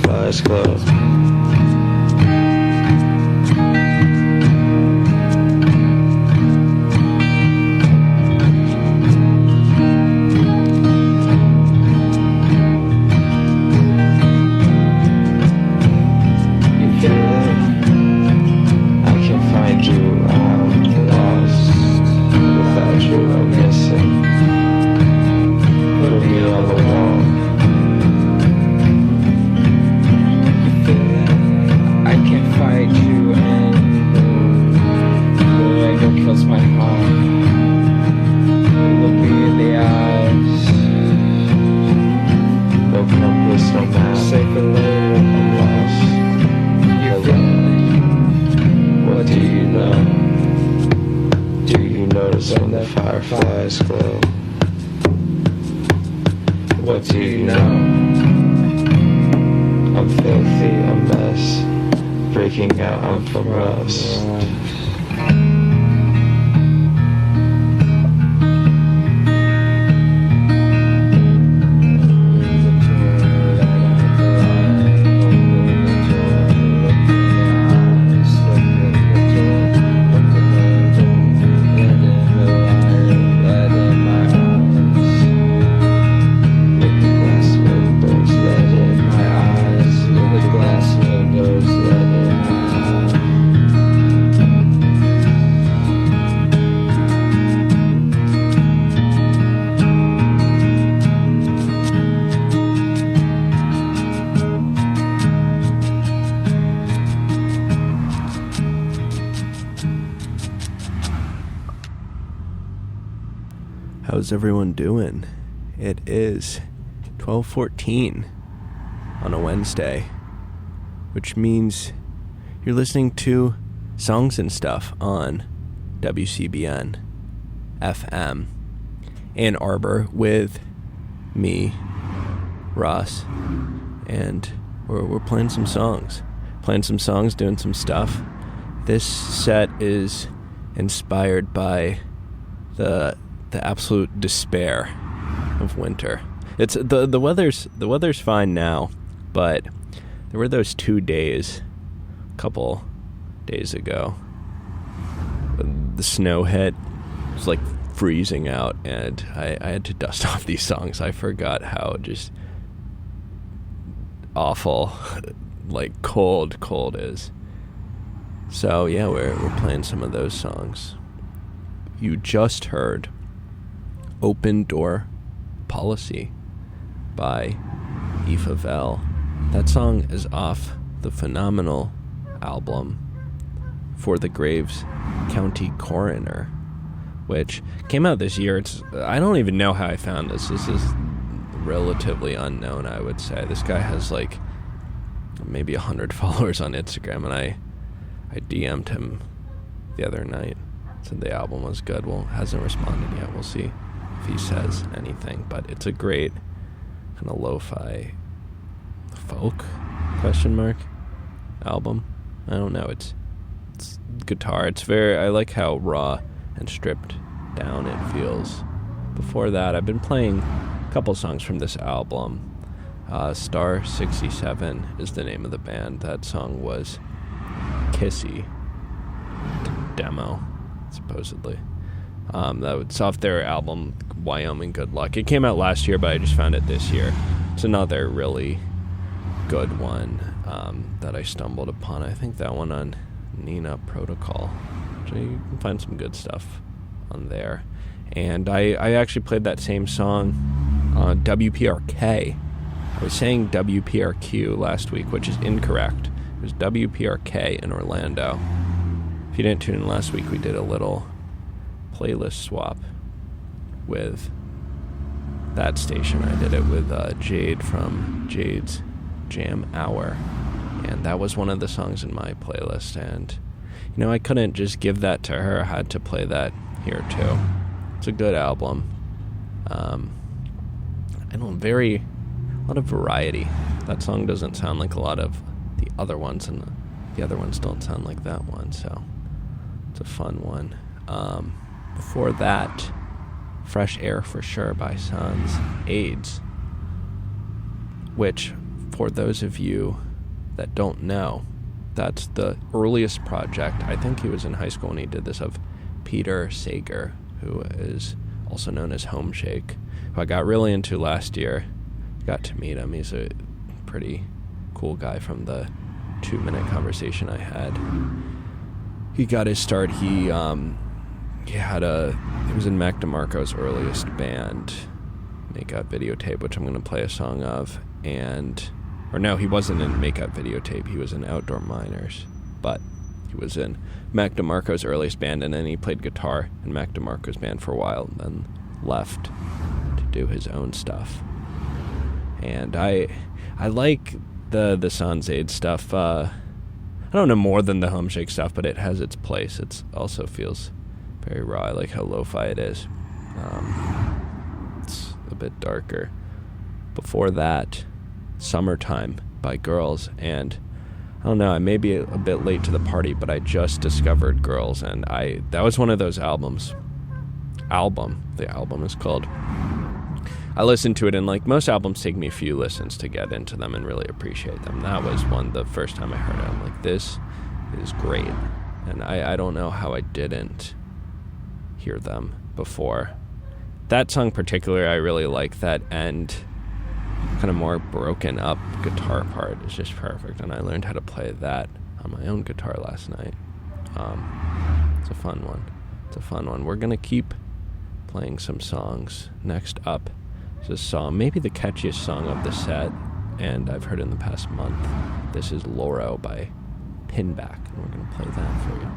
fireflies glow. When the fireflies glow, what do you know? I'm filthy, a mess, breaking out, I'm from rust. How's everyone doing? It is 12:14 on a Wednesday, which means you're listening to Songs and Stuff on WCBN FM Ann Arbor with me, Ross, and we're playing some songs, doing some stuff. This set is inspired by the absolute despair of winter. It's the weather's fine now, but there were those 2 days, a couple days ago, when the snow hit. It was like freezing out, and I had to dust off these songs. I forgot how just awful like cold is. So yeah, we're playing some of those songs. You just heard Open Door Policy by aoifevel. That song is off the phenomenal album For the Graves County Coroner, which came out this year. I don't even know how I found this. This is relatively unknown, I would say. This guy has like maybe 100 followers on Instagram, and I DM'd him the other night. Said the album was good. Well, hasn't responded yet. We'll see if he says anything, but it's a great kind of lo-fi folk album. I don't know, it's guitar. It's I like how raw and stripped down it feels. Before that, I've been playing a couple songs from this album. Star 67 is the name of the band. That song was Kissy demo, supposedly. It's off their album Wyoming Good Luck. It came out last year, but I just found it this year. It's another really good one that I stumbled upon. I think that one on Nina Protocol. So you can find some good stuff on there. And I actually played that same song on WPRK. I was saying WPRQ last week, which is incorrect. It was WPRK in Orlando. If you didn't tune in last week, we did a little playlist swap with that station. I did it with Jade from Jade's Jam Hour, and that was one of the songs in my playlist. And I couldn't just give that to her. I had to play that here too. It's a good album. A lot of variety. That song doesn't sound like a lot of the other ones, and the other ones don't sound like that one, so it's a fun one. Before that, Fresh Air for Sure by Sans AIDS, which for those of you that don't know, that's the earliest project, I think he was in high school when he did this, of Peter Sager, who is also known as Home Shake, who I got really into last year. Got to meet him. He's a pretty cool guy from the 2-minute conversation I had. He got his start. He was in Mac DeMarco's earliest band, Makout Videotape, which I'm going to play a song of, he wasn't in Makout Videotape, he was in Outdoor Miners, but he was in Mac DeMarco's earliest band, and then he played guitar in Mac DeMarco's band for a while, and then left to do his own stuff. And I like the Sans Aid stuff. I don't know more than the Home Shake stuff, but it has its place. It also feels very raw. I like how lo-fi it is. It's a bit darker. Before that, Summertime by Girls, and I don't know, I may be a bit late to the party, but I just discovered Girls, and that was one of those albums. The album is called. I listened to it, and like most albums take me a few listens to get into them and really appreciate them. That was the first time I heard it. I'm like, this is great. And I don't know how I didn't hear them before. That song particularly, I really like that end, kind of more broken up guitar part is just perfect. And I learned how to play that on my own guitar last night. It's a fun one. We're going to keep playing some songs. Next up, this song, maybe the catchiest song of the set, and I've heard it in the past month. This is Loro by Pinback, and we're going to play that for you.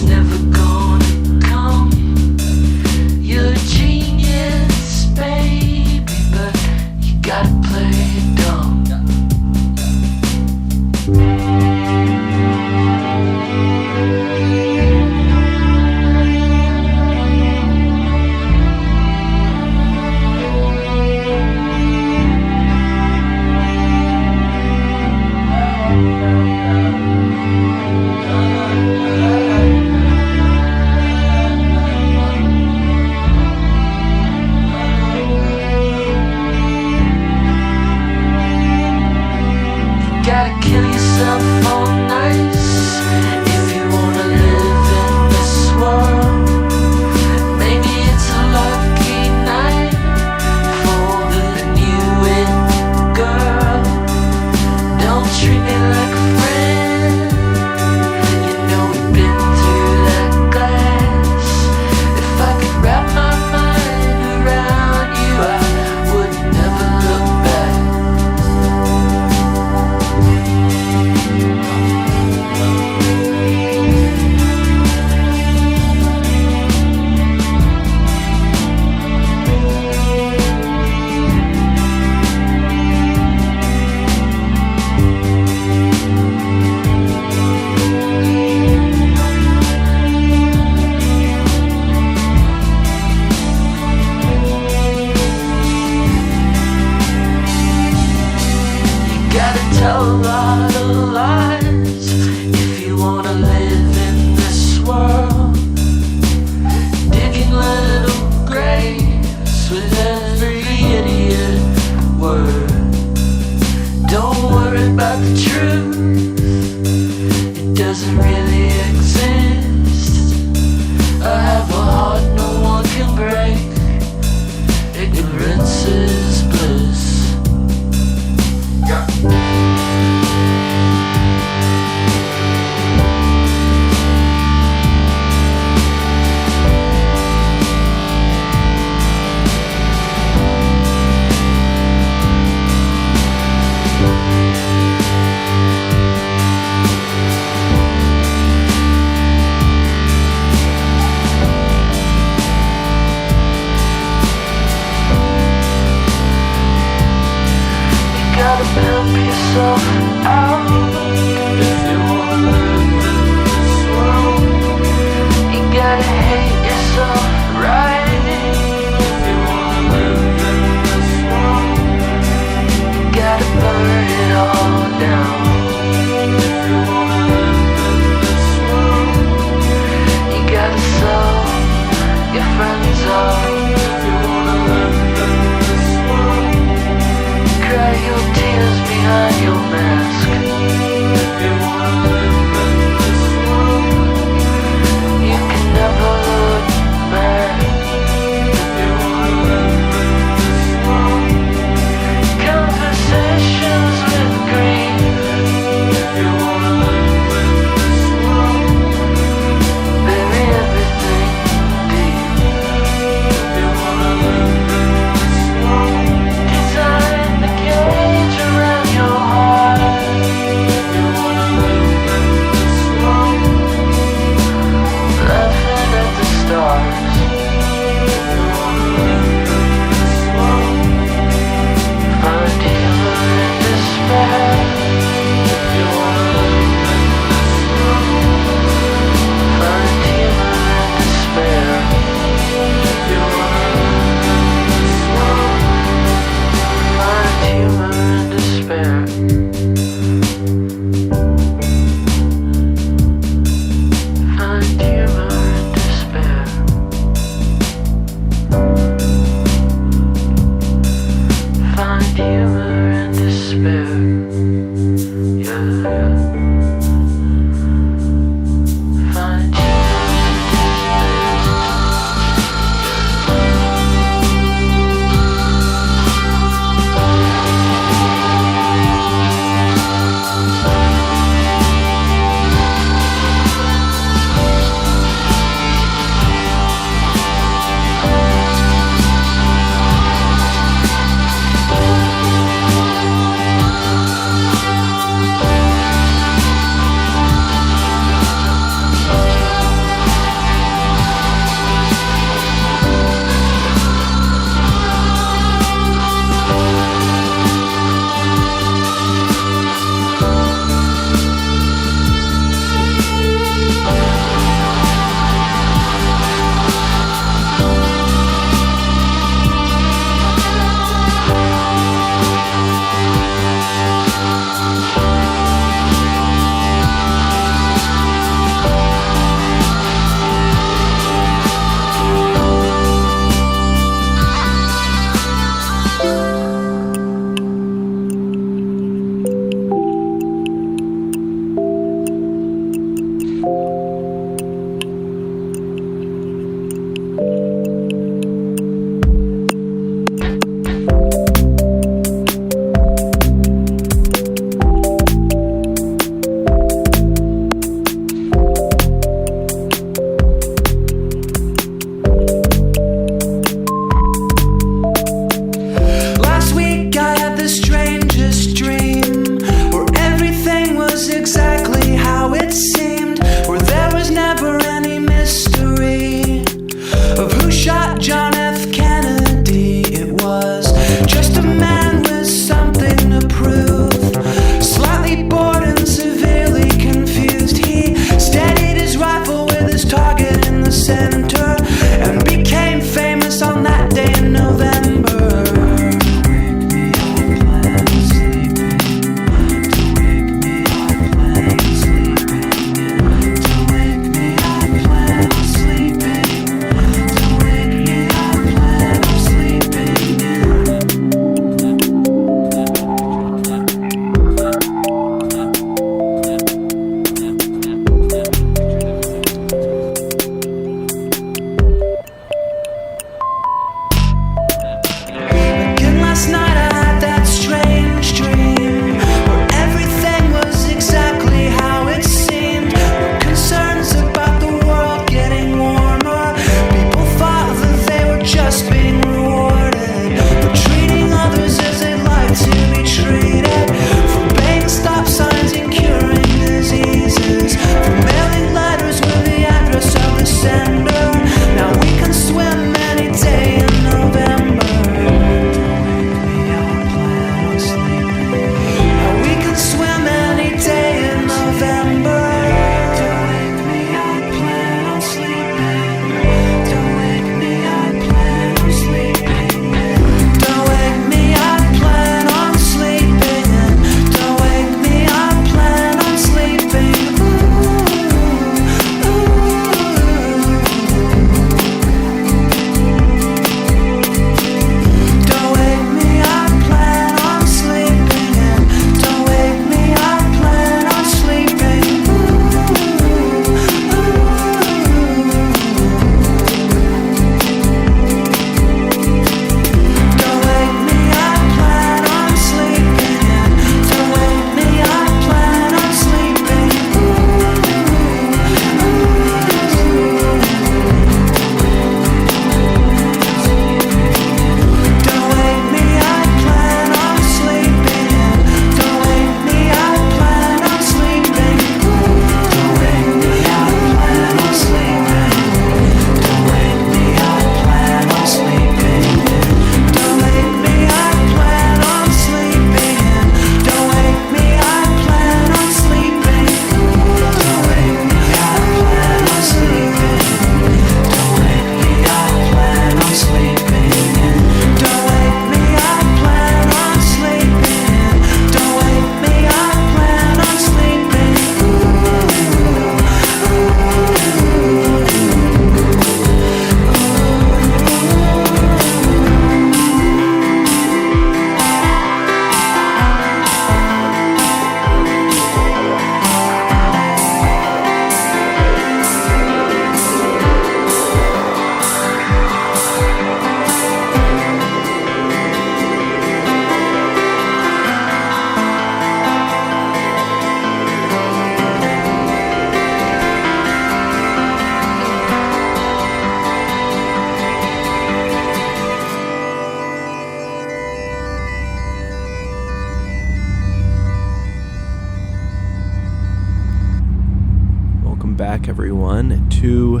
everyone to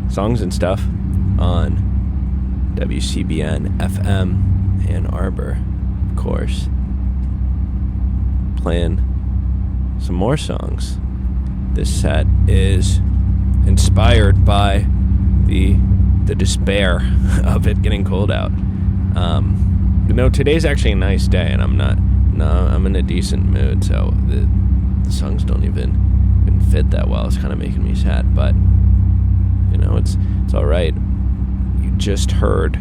Songs and Stuff on WCBN FM Ann Arbor, of course. Playing some more songs. This set is inspired by the despair of it getting cold out. Today's actually a nice day, and I'm in a decent mood, so the songs don't even fit that well. It's kind of making me sad, but it's all right. You just heard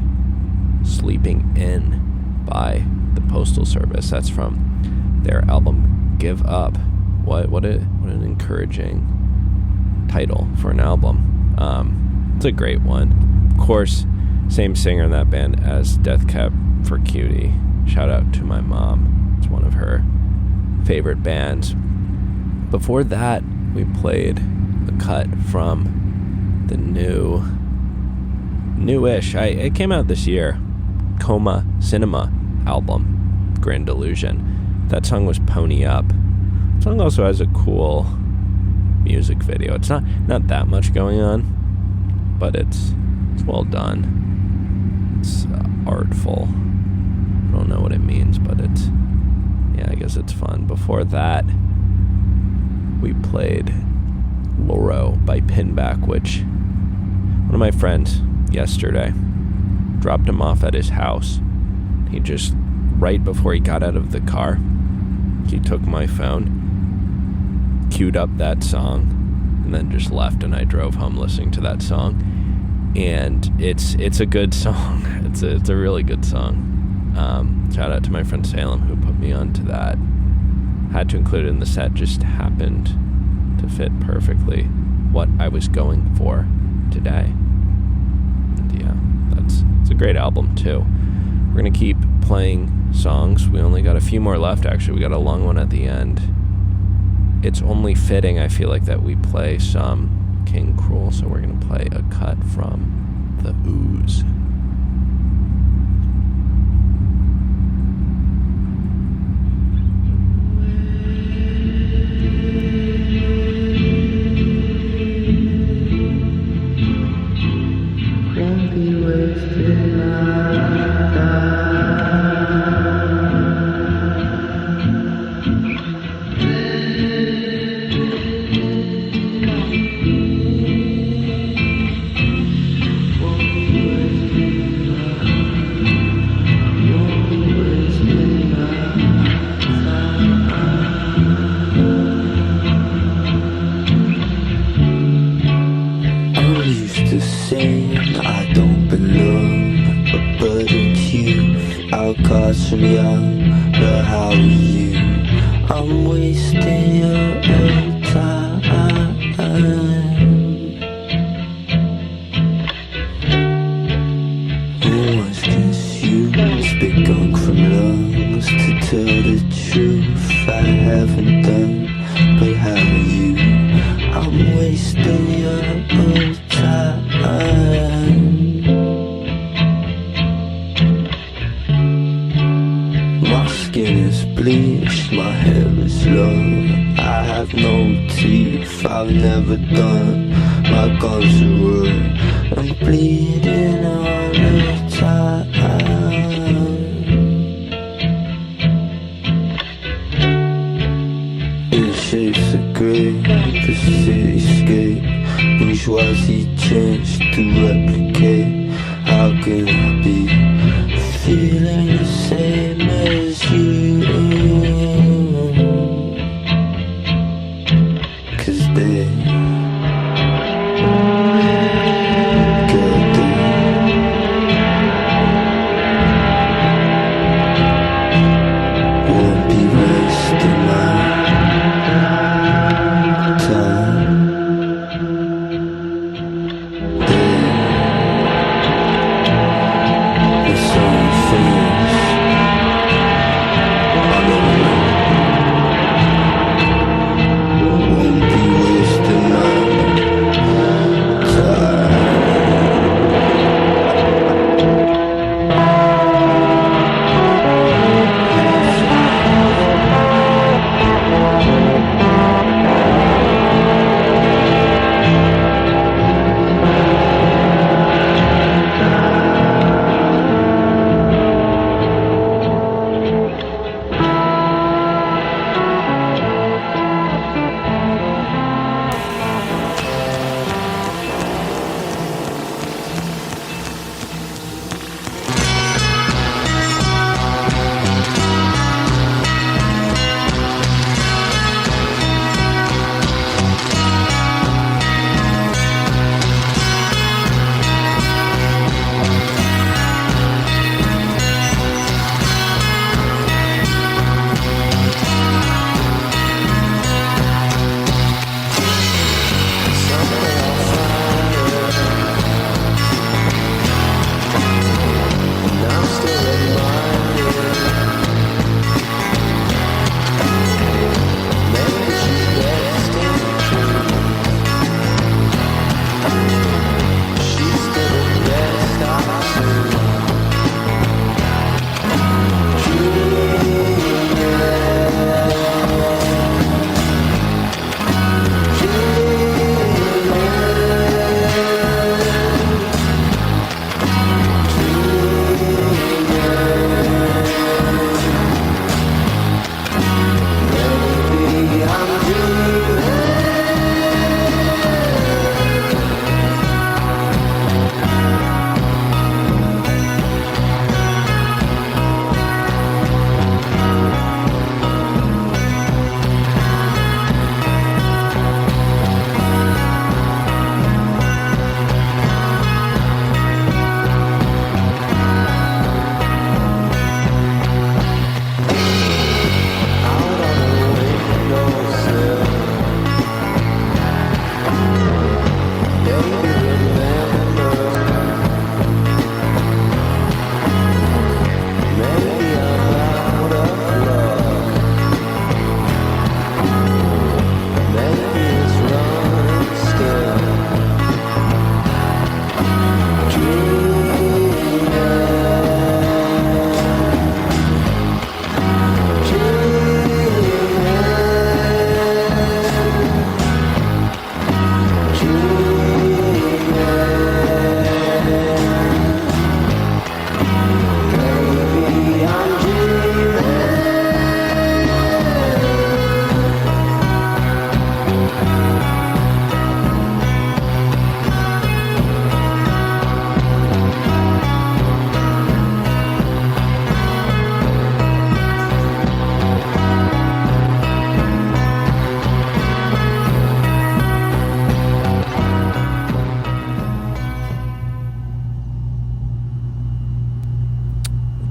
"Sleeping In" by the Postal Service. That's from their album "Give Up." What an encouraging title for an album. It's a great one. Of course, same singer in that band as Death Cab for Cutie. Shout out to my mom. It's one of her favorite bands. Before that, we played a cut from the newish, it came out this year, Coma Cinema album, Grand Illusion. That song was Pony Up. The song also has a cool music video. It's not that much going on, but it's well done. It's artful. I don't know what it means, but I guess it's fun. Before that, we played Loro by Pinback, which one of my friends yesterday dropped him off at his house. He just, right before he got out of the car, he took my phone, queued up that song, and then just left, and I drove home listening to that song. And it's a good song. It's a really good song. Shout out to my friend Salem, who put me onto that. Had to include it in the set, just happened to fit perfectly what I was going for today. And it's a great album too. We're gonna keep playing songs. We only got a few more left, actually. We got a long one at the end. It's only fitting, I feel like, that we play some King Krule, so we're gonna play a cut from The Ooze. From young, but how are you? I'm wasting your time. Who was confused, big gunk from lungs. To tell the truth, I haven't done, but how are you? I'm wasting your time. Is bleached, my hair is long. I have no teeth, I've never done. My guns are red, I'm bleeding all the time. In shapes of grey, the cityscape, bourgeoisie changed to replicate. How can I be feeling the same as you? 'Cause they got won't be wasting my time.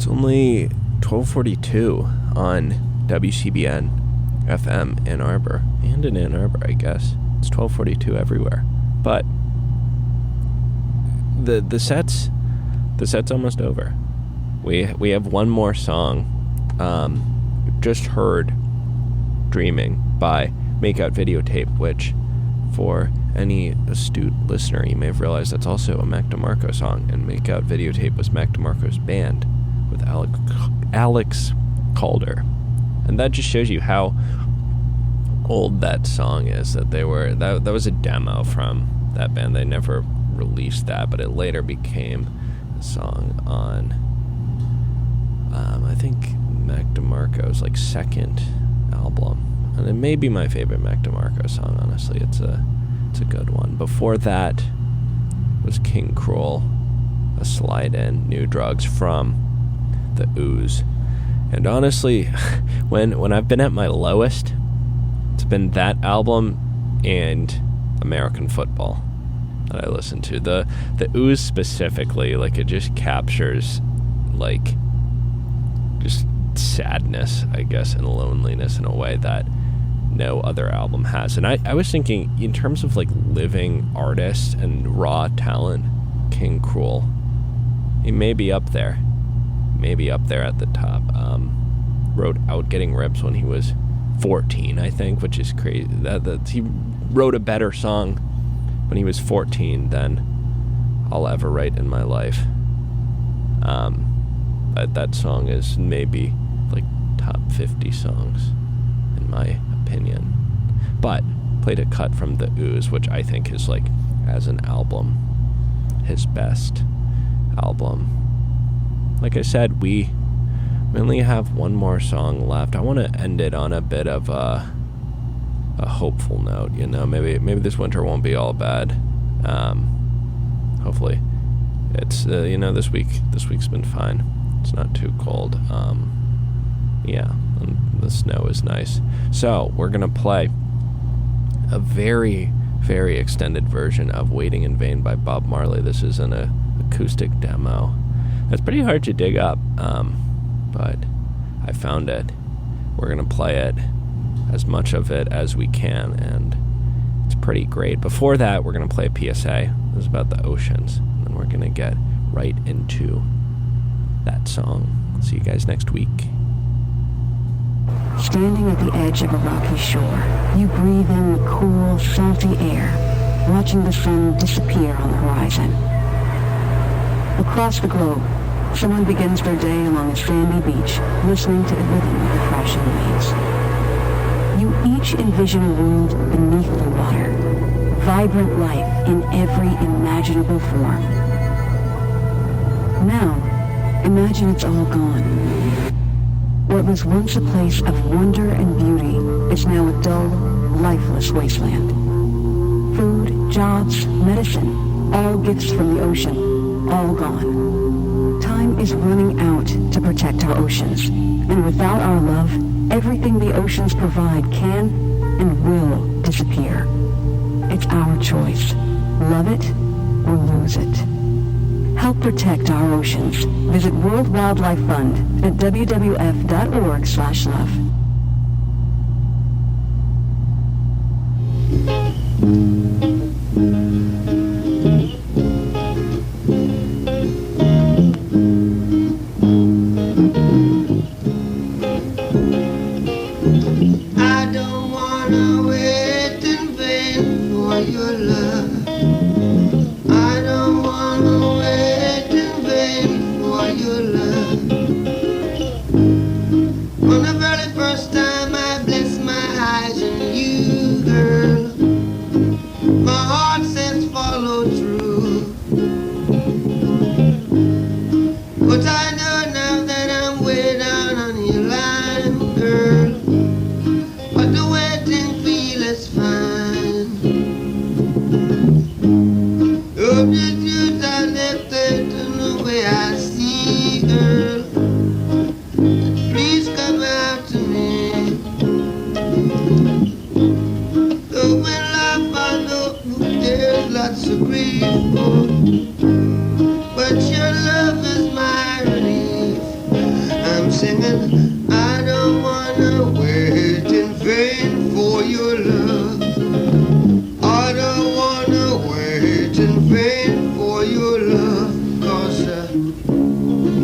It's only 12:42 on WCBN FM Ann Arbor, and in Ann Arbor, I guess. It's 12:42 everywhere. But the set's almost over. We have one more song. We've just heard "Dreamin" by Makout Videotape, which, for any astute listener, you may have realized that's also a Mac DeMarco song, and Makout Videotape was Mac DeMarco's band with Alex Calder. And that just shows you how old that song is, that that was a demo from that band. They never released that, but it later became a song on I think Mac DeMarco's second album, and it may be my favorite Mac DeMarco song. Honestly, it's a good one. Before that was King Krule, a slide in, New Drugs from the Ooze. And honestly, when I've been at my lowest, it's been that album and American Football that I listen to. The Ooze specifically, it just captures just sadness, I guess, and loneliness in a way that no other album has. And I was thinking, in terms of living artists and raw talent, King Krule, he may be up there at the top. Wrote Out Getting Rips when he was 14, I think, which is crazy. That he wrote a better song when he was 14 than I'll ever write in my life. But that song is maybe top 50 songs in my opinion. But played a cut from the Ooze, which I think is as an album, his best album. Like I said, we only have one more song left. I want to end it on a bit of a hopeful note. Maybe this winter won't be all bad. Hopefully, it's this week's been fine. It's not too cold. Yeah, and the snow is nice. So we're gonna play a very, very extended version of "Waiting in Vain" by Bob Marley. This is an acoustic demo. It's pretty hard to dig up, but I found it. We're going to play it, as much of it as we can, and it's pretty great. Before that, we're going to play a PSA. This is about the oceans, and then we're going to get right into that song. See you guys next week. Standing at the edge of a rocky shore, you breathe in the cool, salty air, watching the sun disappear on the horizon. Across the globe, someone begins their day along a sandy beach, listening to the rhythm of the crashing waves. You each envision a world beneath the water, vibrant life in every imaginable form. Now, imagine it's all gone. What was once a place of wonder and beauty is now a dull, lifeless wasteland. Food, jobs, medicine, all gifts from the ocean, all gone. Time is running out to protect our oceans, and without our love, everything the oceans provide can and will disappear. It's our choice. Love it or lose it. Help protect our oceans. Visit World Wildlife Fund at wwf.org/love. I don't wanna wait in vain for your love. I don't wanna wait in vain for your love. On the very first time I bless my eyes on you, girl,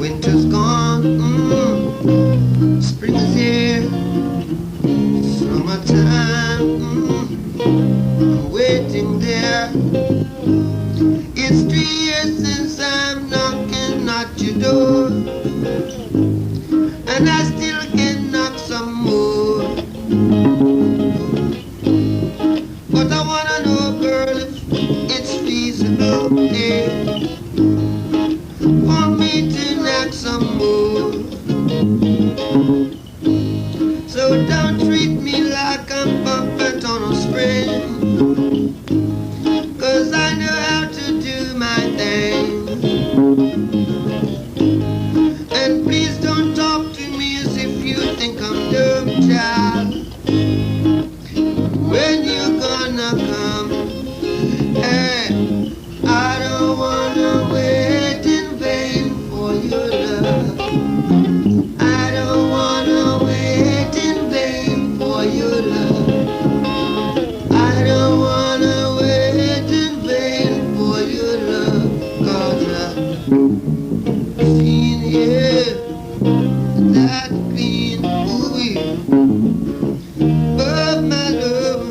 Winter's gone, spring is here, summertime, I'm waiting there. It's 3 years since I'm knocking at your door, and I still can knock some more. But I wanna know, girl, if it's feasible, yeah, for me to knock some more. So don't treat me like I'm puppet on a spring, 'cause I know how to do my thing. And please don't talk to me as if you think I'm dumb, child. When you gonna come? Hey, I don't wanna wait in vain for your love. I don't wanna wait in vain for your love. I don't wanna wait in vain for your love. 'Cause I've seen here that clean movie of my love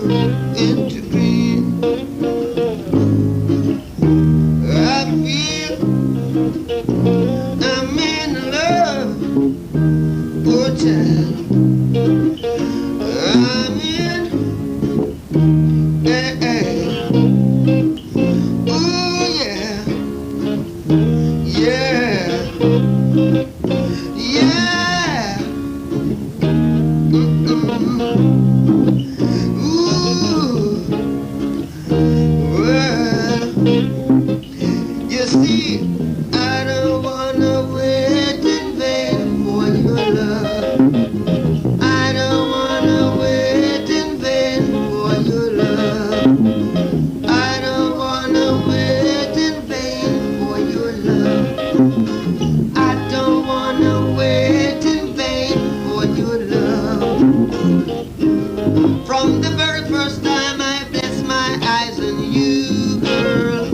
into green. I feel I'm in love, oh child. I'm in, hey, hey. Oh yeah, yeah, yeah. Ooh, well, you see, I don't wanna wait in vain for your love. I don't wanna wait in vain for your love. I don't wanna wait in vain for your love. I don't wanna wait in vain for your love. From the very first time I bless my eyes on you, girl,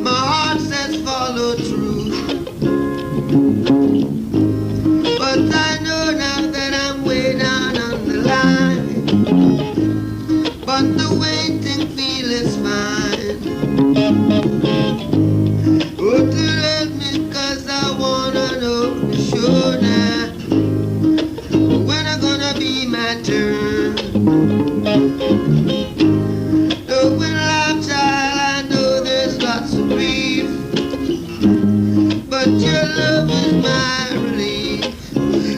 my heart says follow through. But I know now that I'm way down on the line, but the waiting feel is fine. Oh, to let me, 'cause I wanna know for sure now when it's gonna be my turn. Oh, when I'm child, I know there's lots of grief, but your love is my relief.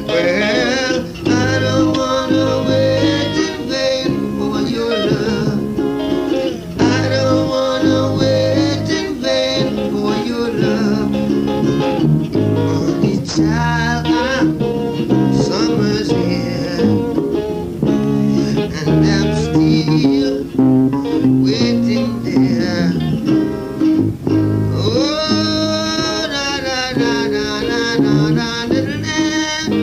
Well, I don't wanna wait in vain for your love. I don't wanna wait in vain for your love. Only child, summer's here, and I'm still waiting there. Oh, na na na na na na na little lamb,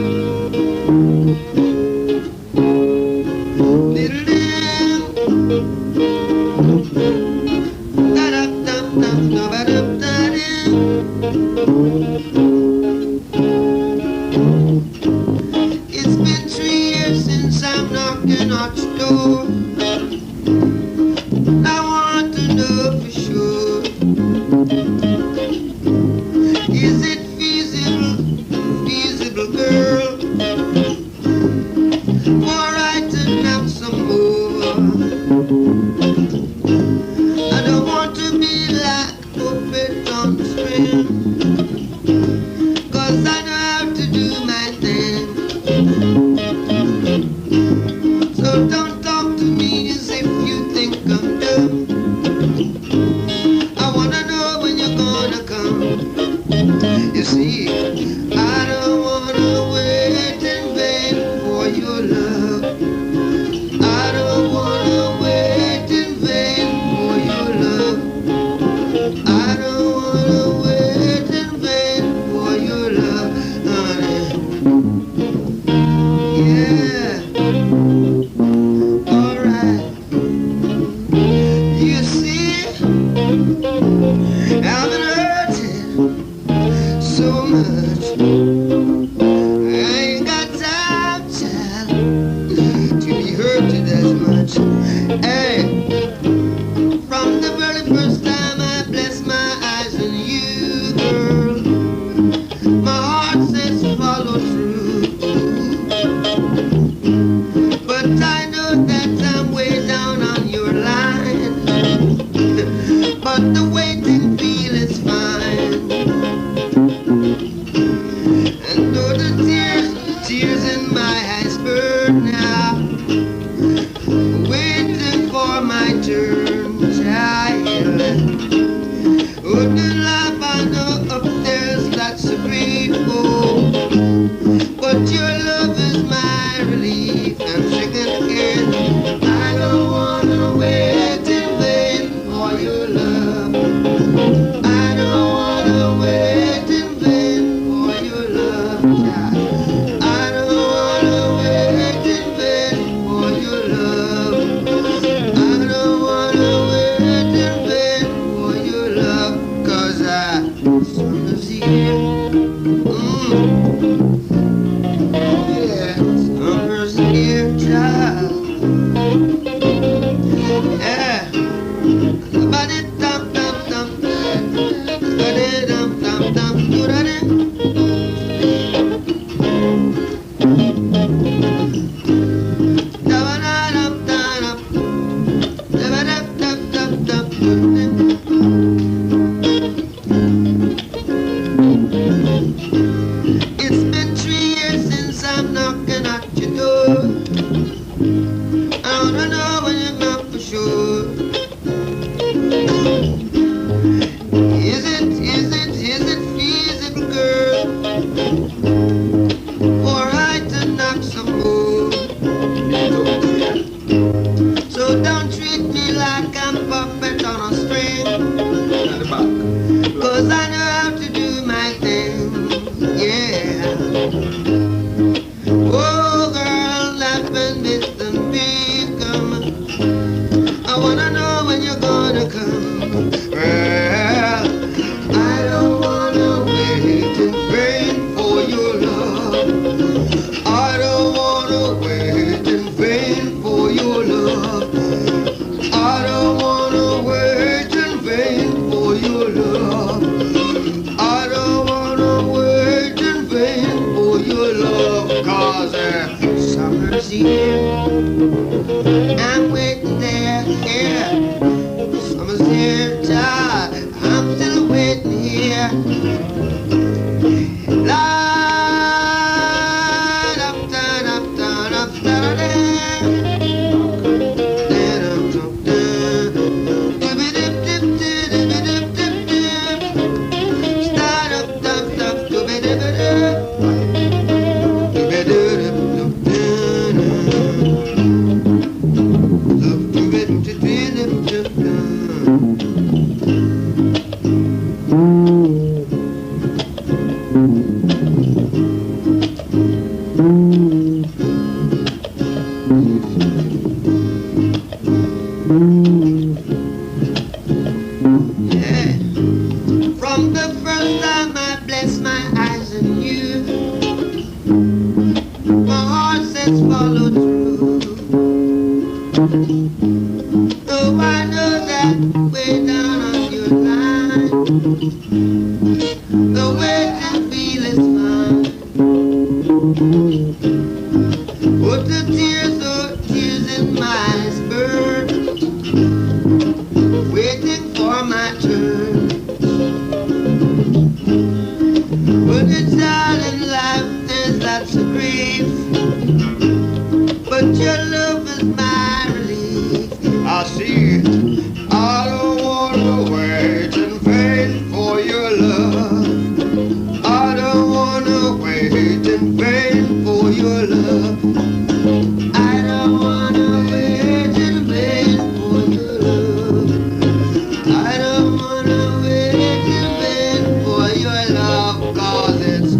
little lamb, da da da da da ba da da da. It's been 3 years since I'm knocking at your door. I want to know for sure, is it feasible, girl, for I to knock some more? I don't want to be like a puppet on the string, 'cause I know how to do my thing. So don't talk to me as if you think I'm dumb. I wanna know when you're gonna come. You see, I don't wanna wait in vain for your love. I don't wanna wait in vain for your love. I don't wanna wait in vain for your love, honey. Yeah, alright. You see, I've been hurting summer's here. Yeah, summer's here, child. Yeah. Ba-de-dum-dum-dum. Ba-de-dum-dum-dum. Do-da-de. Da-ba-da-dum-da-dum. Da-ba-da-dum-dum-dum. It's been 3 years since I'm knocking at your door. I wanna know when you're not for sure. Is it feasible, girl, for I to knock some more? So don't treat me like I'm puppet on a string, 'cause I know how to do my thing, yeah. Oh, girl, laughing with the big gum. I wanna know when you're gonna come. Well, I don't wanna wait in vain for your love. I don't wanna wait in vain for your love. I don't wanna wait in vain for your love. I don't wanna wait in vain for your love. 'Cause summer's here. I'm waiting there, yeah. Summer's here, child. I'm still waiting here. La da da da da da da da. Yeah. From the first time I blessed my eyes on you, my heart says follow through. Though I know that way down on your line, the way I feel is fine. Put the tears, oh tears in my iceberg, waiting for my turn. But it's all in life, there's lots of grief, but your love is my relief. I see it. I don't wanna wait in vain for your love. I don't wanna wait in vain for your love. I don't wanna wait in vain for your love. I don't wanna wait in vain for your love. 'Cause it's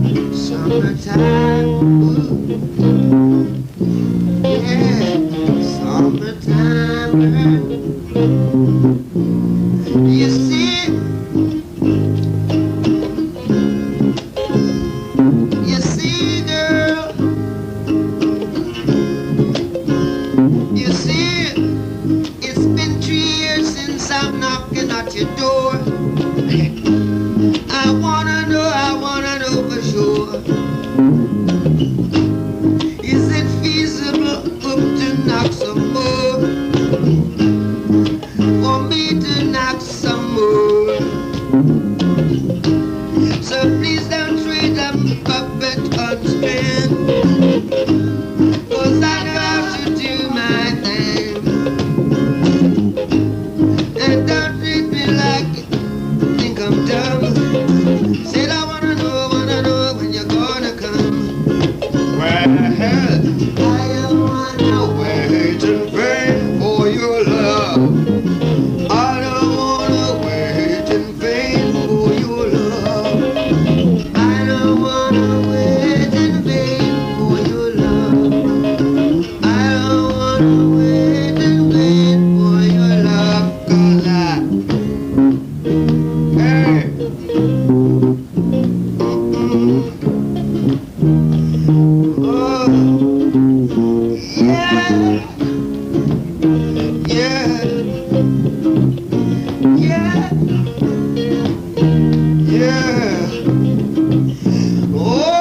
summertime. Ooh. Yeah, summertime. You see, girl, you see, it's been 3 years since I'm knocking at your door. I wanna know for sure. Oh,